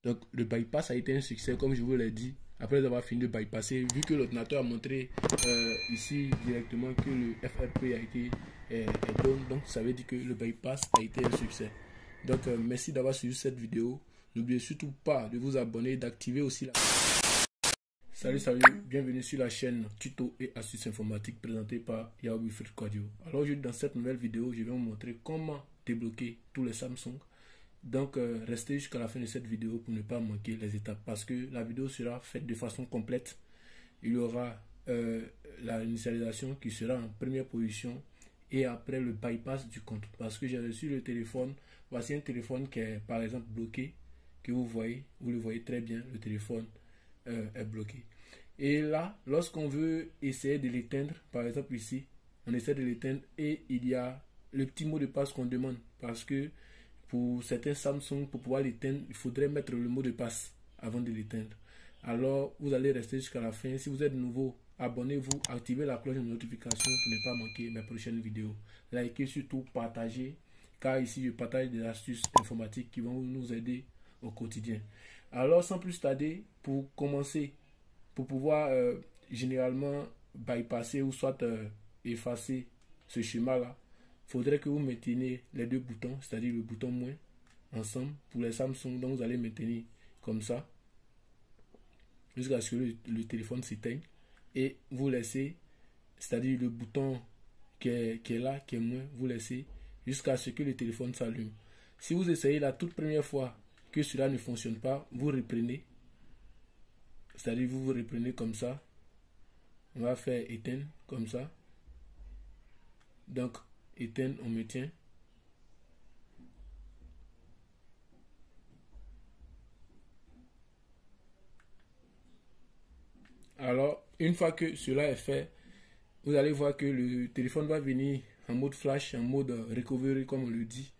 Donc le bypass a été un succès, comme je vous l'ai dit. Après avoir fini de bypasser, vu que l'ordinateur a montré ici directement que le FRP a été est down, donc ça veut dire que le bypass a été un succès. Donc merci d'avoir suivi cette vidéo. N'oubliez surtout pas de vous abonner, d'activer aussi la... Salut, bienvenue sur la chaîne Tuto et Astuces Informatiques présentée par Yao Wilfried Kouadio. Alors aujourd'hui dans cette nouvelle vidéo, je vais vous montrer comment débloquer tous les Samsung. Donc restez jusqu'à la fin de cette vidéo pour ne pas manquer les étapes parce que la vidéo sera faite de façon complète. Il y aura la initialisation qui sera en première position et après le bypass du compte. Parce que j'ai reçu le téléphone, voici un téléphone qui est par exemple bloqué, que vous le voyez très bien, le téléphone est bloqué. Et là, lorsqu'on veut essayer de l'éteindre, par exemple ici, on essaie de l'éteindre et il y a le petit mot de passe qu'on demande parce que pour certains Samsung, pour pouvoir l'éteindre, il faudrait mettre le mot de passe avant de l'éteindre. Alors, vous allez rester jusqu'à la fin. Si vous êtes nouveau, abonnez-vous, activez la cloche de notification pour ne pas manquer mes prochaines vidéos. Likez surtout, partagez, car ici, je partage des astuces informatiques qui vont nous aider au quotidien. Alors, sans plus tarder, pour commencer, pour pouvoir généralement bypasser ou soit effacer ce schéma-là, il faudrait que vous mainteniez les deux boutons, c'est-à-dire le bouton moins, ensemble pour les Samsung. Donc vous allez maintenir comme ça, jusqu'à ce que le téléphone s'éteigne. Et vous laissez, c'est-à-dire le bouton qui est là, qui est moins, vous laissez jusqu'à ce que le téléphone s'allume. Si vous essayez la toute première fois que cela ne fonctionne pas, vous reprenez. C'est-à-dire vous reprenez comme ça. On va faire éteindre comme ça. Donc éteindre, on maintient. Alors, une fois que cela est fait, vous allez voir que le téléphone va venir en mode flash, en mode recovery comme on le dit.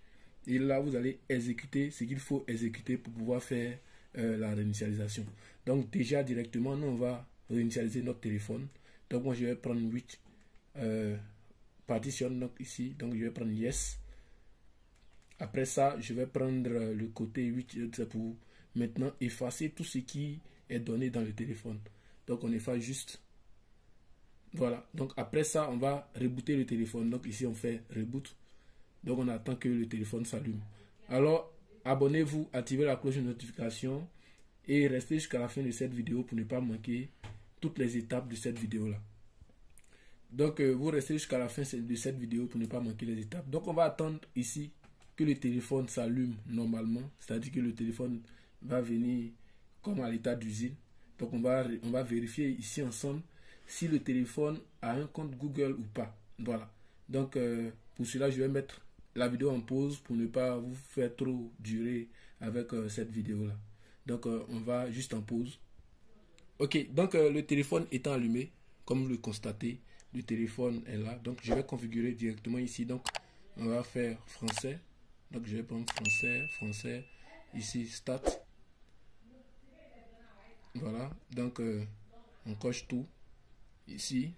Et là, vous allez exécuter ce qu'il faut exécuter pour pouvoir faire la réinitialisation. Donc déjà directement, nous on va réinitialiser notre téléphone. Donc moi je vais prendre 8. Partition donc ici, donc je vais prendre yes. Après ça, je vais prendre le côté 8 pour maintenant effacer tout ce qui est donné dans le téléphone. Donc on efface juste. Voilà, donc après ça, on va rebooter le téléphone. Donc ici on fait reboot. Donc on attend que le téléphone s'allume. Alors abonnez-vous, activez la cloche de notification et restez jusqu'à la fin de cette vidéo pour ne pas manquer toutes les étapes de cette vidéo là. Donc vous restez jusqu'à la fin de cette vidéo pour ne pas manquer les étapes. Donc on va attendre ici que le téléphone s'allume normalement, c'est-à-dire que le téléphone va venir comme à l'état d'usine. Donc on va vérifier ici ensemble si le téléphone a un compte Google ou pas. Voilà. Donc pour cela je vais mettre la vidéo en pause pour ne pas vous faire trop durer avec cette vidéo là. Donc on va juste en pause. Ok, donc le téléphone étant allumé, comme vous le constatez, le téléphone est là. Donc je vais configurer directement ici. Donc on va faire français. Donc je vais prendre français, ici start. Voilà, donc on coche tout ici.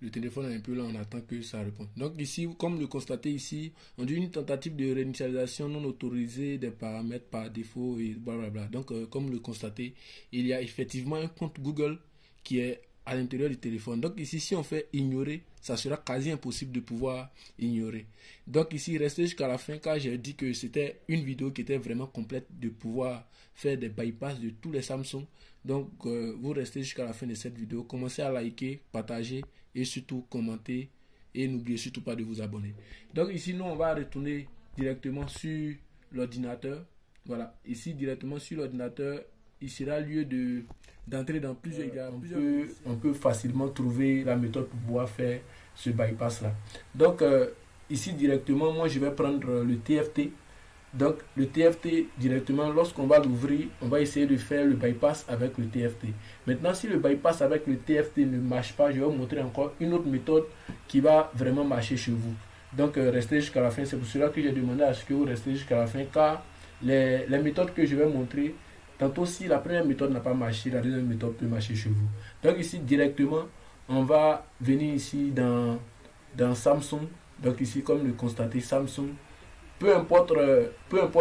Le téléphone est un peu là, on attend que ça réponde. Donc ici, comme le constatez ici, on dit une tentative de réinitialisation non autorisée des paramètres par défaut et blablabla. Donc comme le constatez, il y a effectivement un compte Google qui est à l'intérieur du téléphone. Donc ici, si on fait ignorer, ça sera quasi impossible de pouvoir ignorer. Donc ici, restez jusqu'à la fin car j'ai dit que c'était une vidéo qui était vraiment complète de pouvoir faire des bypass de tous les Samsung. Donc vous restez jusqu'à la fin de cette vidéo. Commencez à liker, partager et surtout commenter. Et n'oubliez surtout pas de vous abonner. Donc ici, nous, on va retourner directement sur l'ordinateur. Voilà, ici directement sur l'ordinateur, il sera lieu d'entrer dans plusieurs gars. On peut facilement trouver la méthode pour pouvoir faire ce bypass là. Donc ici directement, moi je vais prendre le TFT. Donc le TFT directement, lorsqu'on va l'ouvrir, on va essayer de faire le bypass avec le TFT. Maintenant, si le bypass avec le TFT ne marche pas, je vais vous montrer encore une autre méthode qui va vraiment marcher chez vous. Donc restez jusqu'à la fin. C'est pour cela que j'ai demandé à ce que vous restez jusqu'à la fin, car les méthodes que je vais montrer, tantôt si la première méthode n'a pas marché, la deuxième méthode peut marcher chez vous. Donc ici directement, on va venir ici dans Samsung. Donc ici, comme le constater, Samsung. Peu importe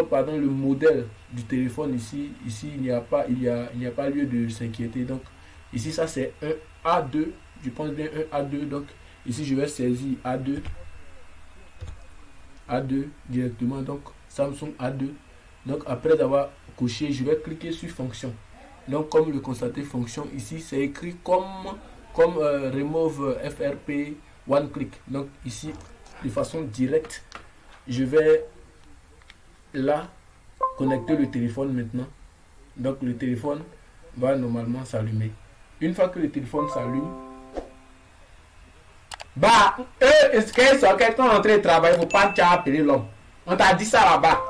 pardon, le modèle du téléphone ici, il n'y a pas lieu de s'inquiéter. Donc ici, ça c'est un A2, je pense bien un A2. Donc ici, je vais saisir A2 directement. Donc Samsung A2. Donc après avoir coché, je vais cliquer sur fonction. Donc comme le constater fonction ici, c'est écrit comme remove FRP one click. Donc ici, de façon directe, je vais là connecter le téléphone maintenant. Donc le téléphone va normalement s'allumer. Une fois que le téléphone s'allume, bah, est-ce que c'est quelqu'un en train de travailler, faut pas appeler l'homme. On t'a dit ça là-bas.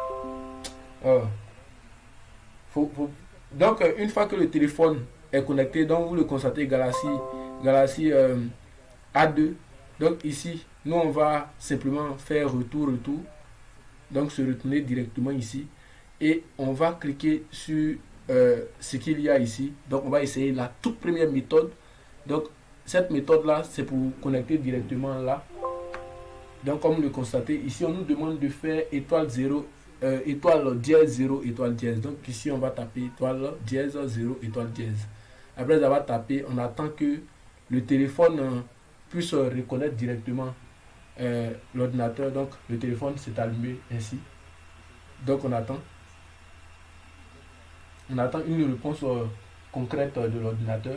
Donc une fois que le téléphone est connecté, donc vous le constatez Galaxy A2. Donc ici, nous on va simplement faire retour. Donc se retourner directement ici et on va cliquer sur ce qu'il y a ici. Donc on va essayer la toute première méthode. Donc cette méthode là, c'est pour connecter directement là. Donc comme le constatez ici, on nous demande de faire étoile 0 étoile dièse 0 étoile dièse. Donc ici on va taper étoile dièse 0 étoile dièse. Après avoir tapé, on attend que le téléphone puisse reconnaître directement l'ordinateur. Donc le téléphone s'est allumé ainsi. Donc on attend une réponse concrète de l'ordinateur.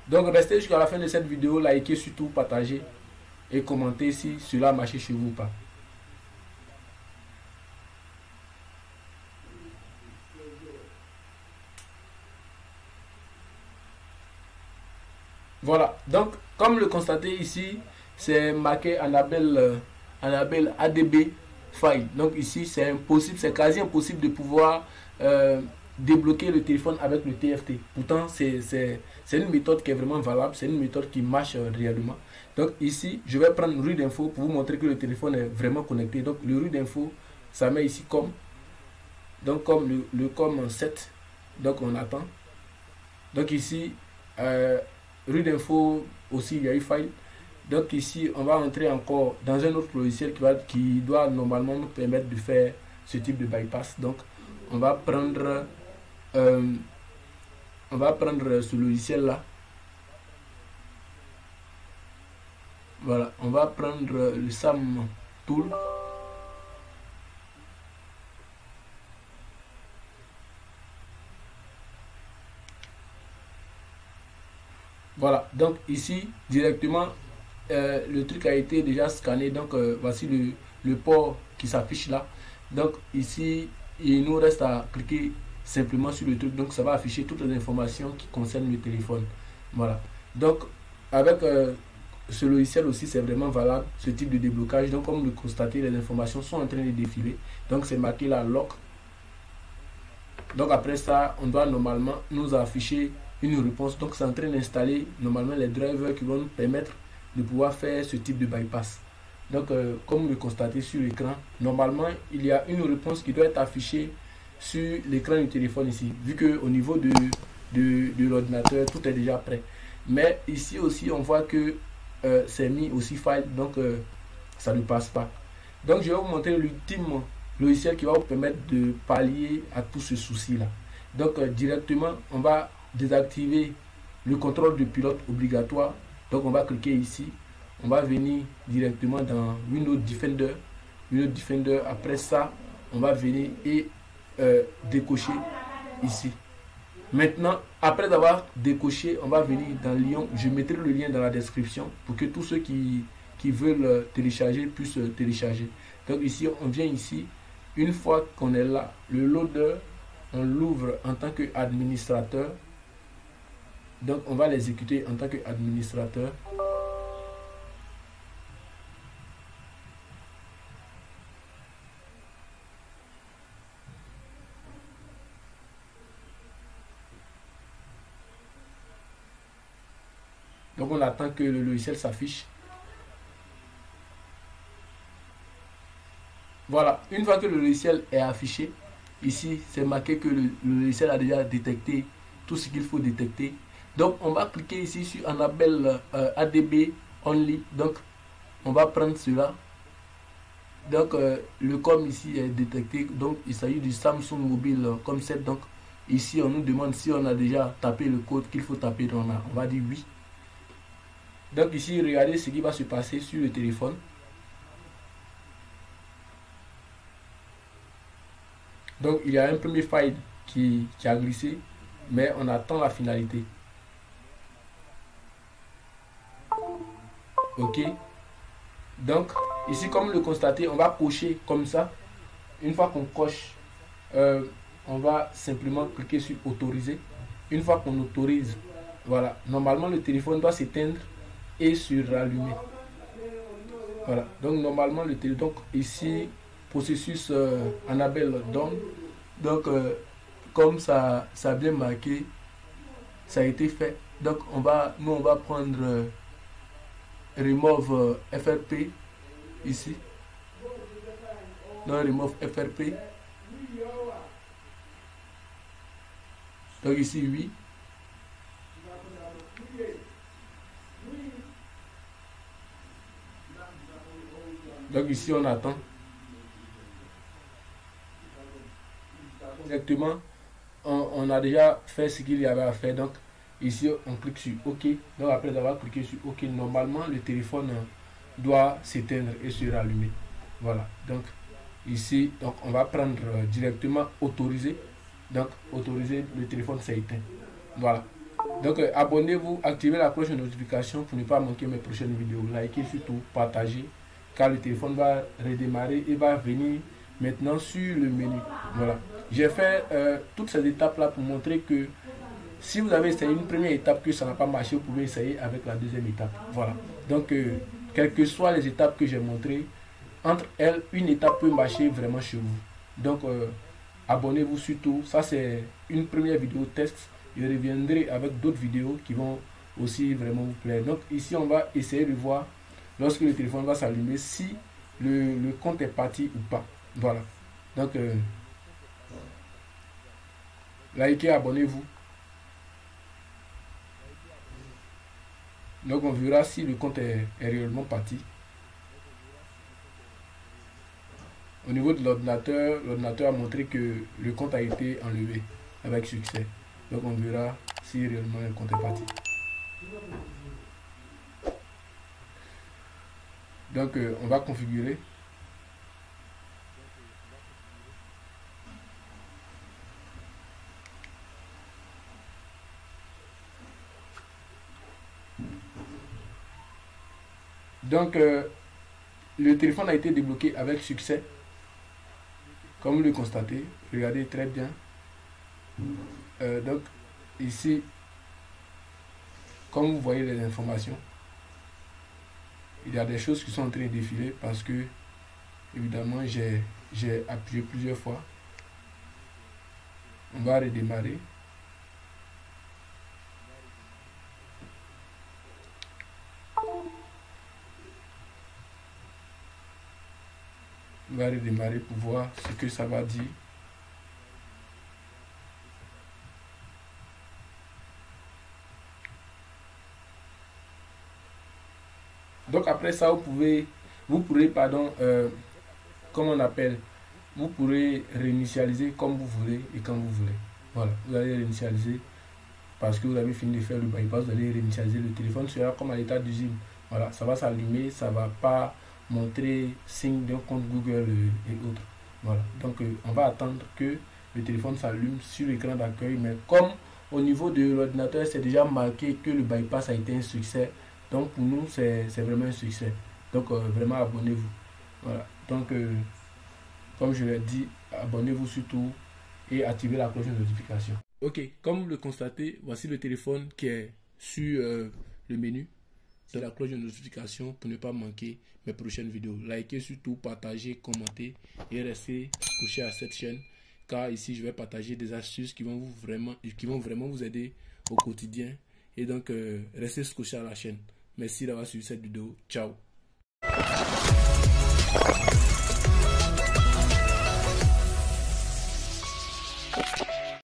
Donc restez jusqu'à la fin de cette vidéo, likez, surtout partagez et commentez si cela a marché chez vous ou pas. Voilà, donc comme le constatez ici, c'est marqué Annabelle ADB file. Donc ici c'est impossible, c'est quasi impossible de pouvoir débloquer le téléphone avec le TFT. Pourtant c'est une méthode qui est vraiment valable, c'est une méthode qui marche réellement. Donc ici je vais prendre rue d'info pour vous montrer que le téléphone est vraiment connecté. Donc le rue d'info, ça met ici comme, donc comme le comme 7. Donc on attend. Donc ici rue d'info aussi, il y a eu file. Donc ici on va entrer encore dans un autre logiciel qui doit normalement nous permettre de faire ce type de bypass. Donc on va prendre ce logiciel là. Voilà, on va prendre le SAM Tool. Voilà, donc ici directement le truc a été déjà scanné. Donc voici le port qui s'affiche là. Donc ici il nous reste à cliquer simplement sur le truc. Donc ça va afficher toutes les informations qui concernent le téléphone. Voilà, donc avec ce logiciel aussi c'est vraiment valable ce type de déblocage. Donc comme vous le constatez, les informations sont en train de défiler. Donc c'est marqué là lock. Donc après ça on doit normalement nous afficher une réponse. Donc c'est en train d'installer normalement les drivers qui vont nous permettre de pouvoir faire ce type de bypass. Donc comme vous le constatez sur l'écran, normalement il y a une réponse qui doit être affichée sur l'écran du téléphone ici, vu que au niveau de l'ordinateur tout est déjà prêt. Mais ici aussi on voit que c'est mis aussi file, donc ça ne passe pas. Donc je vais vous montrer l'ultime logiciel qui va vous permettre de pallier à tout ce souci là. Donc directement on va désactiver le contrôle de pilote obligatoire. Donc on va cliquer ici, on va venir directement dans Windows Defender. Après ça on va venir et décocher ici. Maintenant après avoir décoché, on va venir dans Lyon. Je mettrai le lien dans la description pour que tous ceux qui veulent télécharger puissent télécharger. Donc ici on vient ici, une fois qu'on est là, le loader on l'ouvre en tant qu'administrateur. Donc on va l'exécuter en tant qu'administrateur. Donc on attend que le logiciel s'affiche. Voilà, une fois que le logiciel est affiché, ici c'est marqué que le logiciel a déjà détecté tout ce qu'il faut détecter. Donc on va cliquer ici sur Enable ADB Only. Donc on va prendre cela. Donc le COM ici est détecté. Donc il s'agit du Samsung Mobile COM 7. Donc ici on nous demande si on a déjà tapé le code qu'il faut taper. Donc on va dire oui. Donc ici regardez ce qui va se passer sur le téléphone. Donc il y a un premier file qui a glissé, mais on attend la finalité. Ok. Donc ici, comme le constatez, on va cocher comme ça. Une fois qu'on coche, on va simplement cliquer sur autoriser. Une fois qu'on autorise, voilà, normalement le téléphone doit s'éteindre et se rallumer. Voilà, donc normalement le téléphone, donc ici processus Enable Done. Donc comme ça a bien marqué, ça a été fait. Donc on va prendre remove FRP ici. Donc remove FRP. Donc ici oui. Donc ici on attend. Exactement, on a déjà fait ce qu'il y avait à faire. Donc ici on clique sur OK. Donc après avoir cliqué sur OK, normalement le téléphone doit s'éteindre et se rallumer. Voilà, donc ici donc on va prendre directement autoriser. Donc autoriser, le téléphone s'est éteint. Voilà, donc abonnez-vous, activez la cloche de notification pour ne pas manquer mes prochaines vidéos. Likez surtout, partagez, car le téléphone va redémarrer et va venir maintenant sur le menu. Voilà, j'ai fait toutes ces étapes là pour montrer que si vous avez essayé une première étape que ça n'a pas marché, vous pouvez essayer avec la deuxième étape. Voilà, donc quelles que soient les étapes que j'ai montrées, entre elles une étape peut marcher vraiment chez vous. Donc abonnez-vous surtout. Ça c'est une première vidéo test. Je reviendrai avec d'autres vidéos qui vont aussi vraiment vous plaire. Donc ici on va essayer de voir lorsque le téléphone va s'allumer si le compte est parti ou pas. Voilà, donc likez, abonnez-vous. Donc on verra si le compte est réellement parti. Au niveau de l'ordinateur, l'ordinateur a montré que le compte a été enlevé avec succès. Donc on verra si réellement le compte est parti. Donc on va configurer. Donc le téléphone a été débloqué avec succès. Comme vous le constatez, regardez très bien. Donc ici, comme vous voyez les informations, il y a des choses qui sont en train de défiler parce que évidemment j'ai appuyé plusieurs fois. On va redémarrer. On va redémarrer pour voir ce que ça va dire. Donc après ça, vous pourrez, comment on appelle, vous pourrez réinitialiser comme vous voulez et quand vous voulez. Voilà, vous allez réinitialiser parce que vous avez fini de faire le bypass, vous allez réinitialiser, le téléphone sera comme à l'état d'usine. Voilà, ça va s'allumer, ça va pas montrer signe d'un compte Google et autres. Voilà, donc on va attendre que le téléphone s'allume sur l'écran d'accueil, mais comme au niveau de l'ordinateur c'est déjà marqué que le bypass a été un succès, donc pour nous c'est vraiment un succès. Donc vraiment abonnez-vous. Voilà, donc comme je l'ai dit, abonnez-vous surtout et activez la cloche de notification. Ok, comme vous le constatez, voici le téléphone qui est sur le menu de la cloche de notification pour ne pas manquer mes prochaines vidéos. Likez surtout, partagez, commentez et restez scotché à cette chaîne, car ici je vais partager des astuces qui vont vraiment vous aider au quotidien. Et donc restez scotché à la chaîne. Merci d'avoir suivi cette vidéo. Ciao.